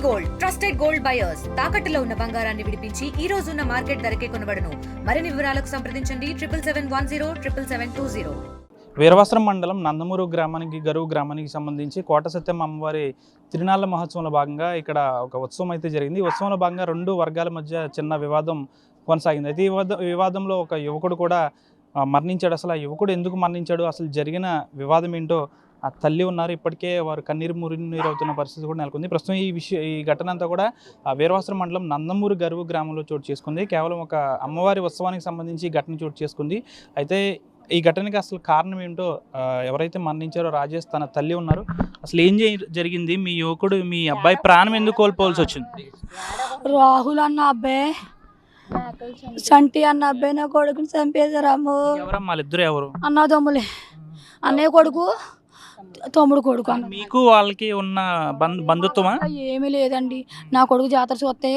Gold trusted gold buyers తాకట్టులో ఉన్న బంగారాన్ని విడిపించి ఈ రోజు ఉన్న మార్కెట్ ధరకే కొనబడును. మరిన్ని వివరాలకు సంప్రదించండి 7771077720. వీరవస్త్రం మండలం నందమూరు గ్రామానికి గరువు గ్రామానికి సంబంధించి కోట సత్యం అమ్మవారి తిరునాళ్ల మహోత్సవంలో భాగంగా ఇక్కడ ఒక ఉత్సవం అయితే జరిగింది. ఈ ఉత్సవంలో భాగంగా రెండు వర్గాల మధ్య చిన్న వివాదం కొనసాగింది. అయితే ఈ వివాదంలో ఒక యువకుడు కూడా మరణించాడు. అసలు ఆ యువకుడు ఎందుకు మరణించాడు, అసలు జరిగిన వివాదం ఏంటో ఆ తల్లి ఉన్నారు. ఇప్పటికే వారు మున్నీరు అవుతున్న పరిస్థితి కూడా నెలకొంది. ప్రస్తుతం ఈ ఘటన అంతా కూడా వీరవస్త్రం మండలం నందమూరు గరువు గ్రామంలో చోటు చేసుకుంది. కేవలం ఒక అమ్మవారి ఉత్సవానికి సంబంధించి ఘటన చోటు చేసుకుంది. అయితే ఈ ఘటనకి అసలు కారణం ఏంటో, ఎవరైతే మరణించారో రాజేష్ తన తల్లి ఉన్నారు, అసలు ఏం జరిగింది, మీ యువకుడు మీ అబ్బాయి ప్రాణం ఎందుకు కోల్పోవాల్సి వచ్చింది? రాహుల్ అన్న అబ్బాయి, సంటి అన్న అబ్బాయి నా కొడుకుని చంపేశారమ్ము. ఎవరమ్మా వాళ్ళిద్దరు? ఎవరు? అన్నదమ్ములే, అన్నయ్య కొడుకు తమ్ముడు కొడుకు. అన్న మీకు వాళ్ళకి ఉన్న బంధుత్వమా? ఏమీ లేదండి. నా కొడుకు జాతర చూస్తే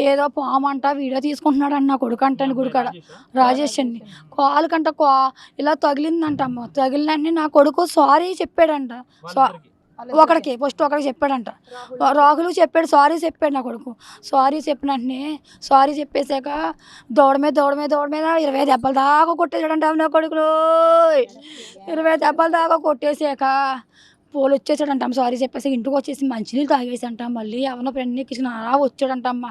ఏదో పామంట వీడియో తీసుకుంటున్నాడు అన్న నా కొడుకు అంటండి గుడికాడ. రాజేష్ అండి కాలు కంట ఇలా తగిలిందంట అమ్మ. తగిలినంటే నా కొడుకు సారీ చెప్పాడంట. ఒకడికి ఫస్ట్ ఒకడికి చెప్పాడంట, రాహుల్ చెప్పాడు, సారీ చెప్పాడు నా కొడుకు. సారీ చెప్పిన వెంటనే సారీ చెప్పేశాక దౌడ మీద 20 దెబ్బల దాకా కొట్టేసాడంట నా కొడుకులు. 20 దెబ్బల దాకా కొట్టేసాక పోలు వచ్చేసాడంట. సారీ చెప్పేసి ఇంటికి వచ్చేసి మంచినీళ్ళు తాగేసంట. మళ్ళీ ఎవరినో ఫ్రెండ్ని ఎక్కించిన అలా వచ్చాడంట అమ్మ.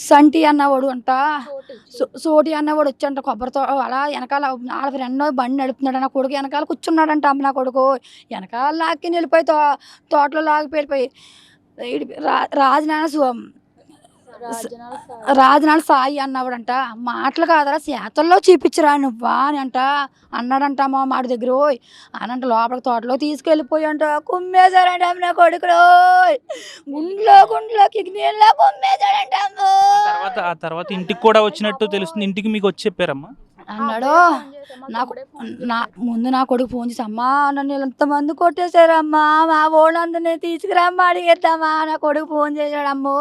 సంటి అన్నవాడు అంట, సోటి అన్నవాడు వచ్చంట కొబ్బరితో అలా వెనకాల వాళ్ళ ఫ్రెండ్ బండి నడుపుతున్నాడు. నా కొడుకు వెనకాల కూర్చున్నాడంట అమ్మ. నా కొడుకు వెనకాల లాక్కి వెళ్ళిపోయి తోటలో లాగిపోయి రాజనాల సాయి అన్నవాడంట. మాటలు కాదరా చేతల్లో చూపించరా నువ్వా అని అన్నాడంట మా మాడి దగ్గర. అనంట లోపలికి తోటలో తీసుకెళ్ళిపోయంట కుమ్మేశారంట నా కొడుకులో. గుండ్లోకి నీళ్ళ కుమ్మేశాడంట. ఆ తర్వాత ఇంటికి కూడా వచ్చినట్టు తెలుస్తుంది. ఇంటికి మీకు వచ్చి చెప్పారమ్మా? అన్నాడు. ముందు నా కొడుకు ఫోన్ చేసి, అమ్మా నన్ను ఎంతమంది కొట్టేశారమ్మా, మా వాళ్ళందరినీ తీసుకురమ్మా అడిగేద్దామా. నా కొడుకు ఫోన్ చేశాడమ్మో,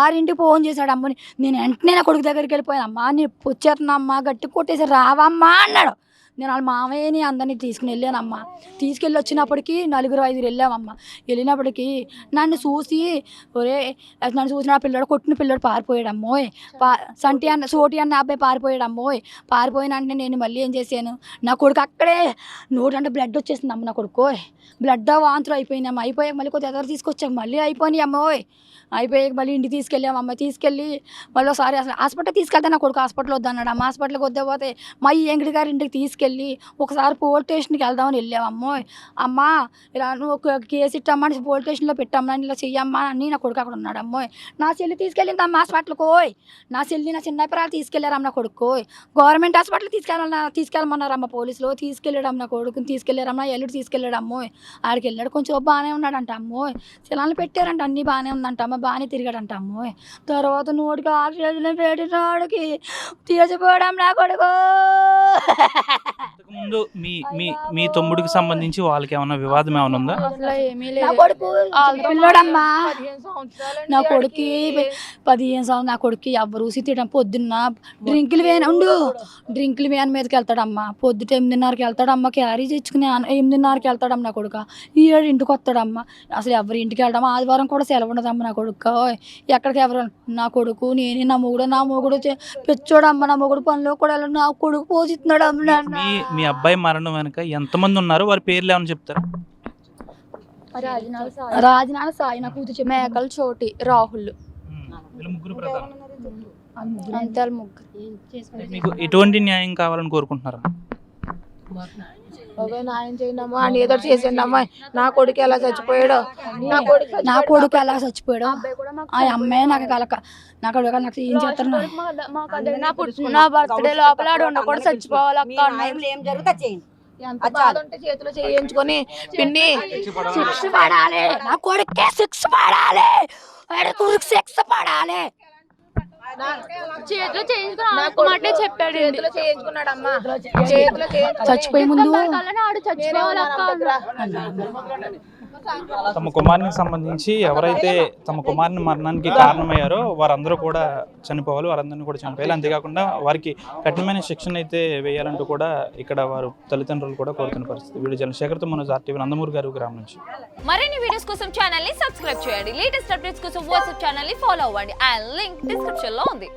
6ంటికి ఫోన్ చేశాడమ్మో. నేను వెంటనే నా కొడుకు దగ్గరికి వెళ్ళిపోయాను. అమ్మా నీ వచ్చేస్తున్నామ్మా, గట్టి కొట్టేసి రావమ్మా అన్నాడు. నేను వాళ్ళ మామయ్యని అందరినీ తీసుకుని వెళ్ళానమ్మా. తీసుకెళ్ళి వచ్చినప్పటికీ 4-5 వెళ్ళామమ్మ. వెళ్ళినప్పటికీ నన్ను చూసి నా పిల్లడు కొట్టిన పిల్లడు పారిపోయాడమ్మోయ్. సోటి అన్న అబ్బాయి పారిపోయాడమ్మోయ్. పారిపోయినంటే నేను మళ్ళీ ఏం చేశాను, నా కొడుకు అక్కడే నోటంటే బ్లడ్ వచ్చేసింది అమ్మ. నా కొడుకు బ్లడ్ వాంతులు అయిపోయినామ్మ. అయిపోయాక మళ్ళీ కొద్దిగా ఎదురు తీసుకొచ్చాక మళ్ళీ అయిపోయినాయి అమ్మోయ్. అయిపోయాక మళ్ళీ ఇంటికి తీసుకెళ్ళామమ్మ. తీసుకెళ్ళి మళ్ళీ ఒకసారి అసలు హాస్పిటల్ తీసుకెళ్తే నా కొడుకు హాస్పిటల్ వద్దన్నాడు అమ్మ. హాస్పిటల్కి వద్దపోతే మా ఎంగిడి గారి ఇంటికి తీసుకెళ్ళి ఒకసారి పోలీస్ స్టేషన్కి వెళ్దామని వెళ్ళామమ్మో. అమ్మ ఇలా నువ్వు ఒక కేసు ఇట్టమ్మా, పోలీస్ స్టేషన్లో పెట్టమ్మా, ఇలా చెయ్యమ్మా అని నా కొడుకు అక్కడ ఉన్నాడు అమ్మోయ్. నా చెల్లి తీసుకెళ్ళింది అమ్మ హాస్పిటల్కి. నా చెల్లి నా చిన్న పిల్లలు తీసుకెళ్ళారమ్మ. నా కొడుకు గవర్నమెంట్ హాస్పిటల్ తీసుకెళ్ళమన్నారమ్మ పోలీసులు. తీసుకెళ్ళాడమ్మ నా కొడుకుని తీసుకెళ్ళారమ్మ. నా ఎల్లుడు తీసుకెళ్ళాడమ్మో. ఆడికి వెళ్ళాడు, కొంచెం బాగానే ఉన్నాడంట అమ్మోయ్. చిలాన్ని పెట్టారంట, అన్నీ బాగానే ఉందంట అమ్మ. బాగానే తిరిగాడంట అమ్మోయ్. తర్వాత నోటికి ఆక్సిజన్ పెట్టినాడికి తీసిపోవడం నా కొడుకు. ముందు మీ తమ్ముడికి సంబంధించి వాళ్ళకి ఏమన్నా వివాదం ఏమైనా ఉందా? పిల్లడమ్మా నా కొడుకు 15 సంవత్సరాలు. నా కొడుకు ఎవరు తిట్టడం పొద్దున్న డ్రింకులు వేన్ మీదకి వెళ్తాడమ్మా. పొద్దుట 8:30కి వెళ్తాడమ్మా. క్యారీ తెచ్చుకుని 8:30కి వెళ్తాడమ్మ నా కొడుకు. 7 ఇంటికి వస్తాడమ్మా. అసలు ఎవరి ఇంటికి వెళ్దాం, ఆదివారం కూడా సెలవు ఉండదమ్మ నా కొడుకు. ఎక్కడికి ఎవరు నా కొడుకు నేనే, నా మొగుడు పెచ్చోడమ్మ. నా మొగుడు పనిలో కూడా నా కొడుకు పోషిస్తున్నాడు అమ్మ. మీ అబ్బాయి మరణం వెనక ఎంతమంది ఉన్నారు, వారి పేర్లు ఏమని చెప్తారు? రాజనాల సాయి, నా కూతురు మేకల చోటి, రాహుల్. మీకు ఎటువంటి న్యాయం కావాలని కోరుకుంటున్నారు? న్యాయం చేయండమ్మా అని ఏదో చేసిండమ్మా. నా కొడుకు ఎలా చచ్చిపోయాడు, ఆ అమ్మాయి నాకు నాకు ఏం చేస్తారు. నా బర్త్డే లోపల ఉండకూడదు, చచ్చిపోవాలి అక్క. ఏం జరుగుతా చేయండి. ఎంత బాధ ఉంటే చేతిలో చేయించుకొని పిండి శిక్ష పడాలి. నా కొడుకే శిక్ష పడాలి. శిక్ష పడాలి. చేతిలో చేయించుకుని చెప్పాడు. చేతిలో చేయించుకున్నాడమ్మా. చచ్చిపోయే ముందు తమ కుమారునికి సంబంధించి ఎవరైతే తమ కుమారుని మరణానికి కారణమయ్యారో వారందరూ కూడా చనిపోవాలి, వారందరినీ కూడా చనిపోయాలి. అంతేకాకుండా వారికి కఠినమైన శిక్షణ అయితే వేయాలంటూ కూడా ఇక్కడ వారు తల్లిదండ్రులు కూడా కోరుతున్న పరిస్థితి. Video journalist Manoj RTV Nandamuru గారు గ్రామం నుంచి. మరిన్ని వీడియోస్ కోసం ఛానల్ ని సబ్స్క్రైబ్ చేయండి. లేటెస్ట్ అప్డేట్స్ కోసం వాట్సాప్ ఛానల్ ని ఫాలో అవ్వండి. ఆ లింక్ డిస్క్రిప్షన్ లో ఉంది.